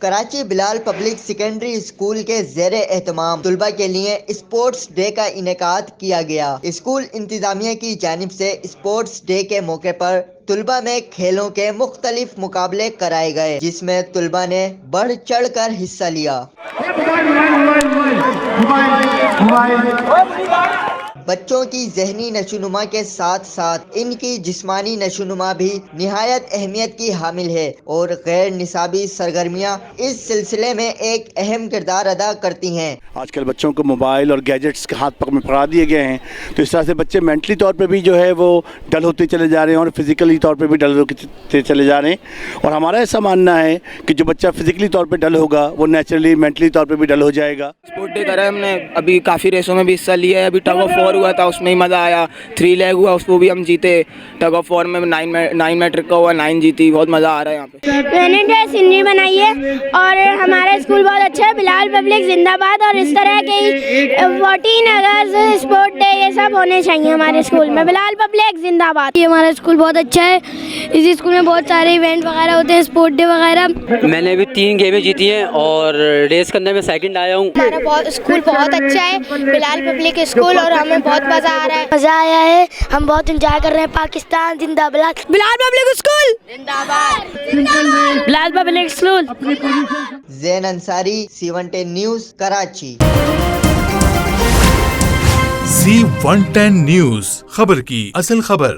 کراچی بلال public secondary school کے زیر اہتمام طلبہ کے لیے اسپورٹس ڈے کا انعقاد کیا گیا۔ اسکول انتظامیہ کی جانب سے اسپورٹس ڈے کے موقع پر طلبہ میں کھیلوں کے مختلف مقابلے کرائے گئے، جس میں طلبہ نے بڑھ چڑھ کر حصہ لیا۔ بچوں کی ذہنی نشوونما کے ساتھ ساتھ ان کی جسمانی نشوونما بھی نہایت اہمیت کی حامل ہے، اور غیر نصابی سرگرمیاں اس سلسلے میں ایک اہم کردار ادا کرتی ہیں۔ آج کل بچوں کو موبائل اور گیجٹس کے ہاتھ پکڑ میں پکڑا دیے گئے ہیں، تو اس طرح سے بچے مینٹلی طور پہ بھی جو ہے وہ ڈل ہوتے چلے جا رہے ہیں، اور فزیکلی طور پہ بھی ڈل ہوتے چلے جا رہے ہیں۔ اور ہمارا ایسا ماننا ہے کہ جو بچہ فزیکلی طور پہ ڈل ہوگا وہ نیچرلی مینٹلی طور پہ بھی ڈل ہو جائے گا۔ اسپورٹ ڈے کرا ہے ہم نے، ابھی کافی ریسوں میں بھی حصہ لیا ہے۔ ابھی ٹگ آف وار ہوا تھا، اس میں ہی مزہ آیا۔ 3 لیگ ہوا، اس کو بھی ہم جیتے۔ ٹگ آف وار میں 9 میٹرک کا ہوا، 9 جیتی۔ بہت مزہ آ رہا ہے یہاں پہ۔ میں نے جو سینری بنائی ہے، اور ہمارا اسکول بہت اچھا ہے۔ بلال پبلک زندہ باد، اور اس طرح کے 14 اگست اسپورٹ ڈے یہ سب ہونے چاہیے ہمارے اسکول میں۔ بلال پبلک زندہ باد۔ یہ ہمارا اسکول بہت اچھا ہے، اسی اسکول میں بہت سارے ایونٹ وغیرہ ہوتے ہیں، اسپورٹ ڈے وغیرہ۔ میں نے ابھی 3 گیمیں جیتی ہیں، اور ریس کے اندر میں سیکنڈ آیا ہوں۔ ہمارا اسکول بہت اچھا ہے، بلال پبلک اسکول، اور ہمیں بہت مزہ آ رہا ہے۔ مزہ آیا ہے، ہم بہت انجوائے کر رہے ہیں۔ پاکستان زندہ باد، بلال پبلک اسکول زندہ باد۔ Bilal public school. Zain Ansari, C110 news, Karachi. C110 news, خبر کی اصل خبر۔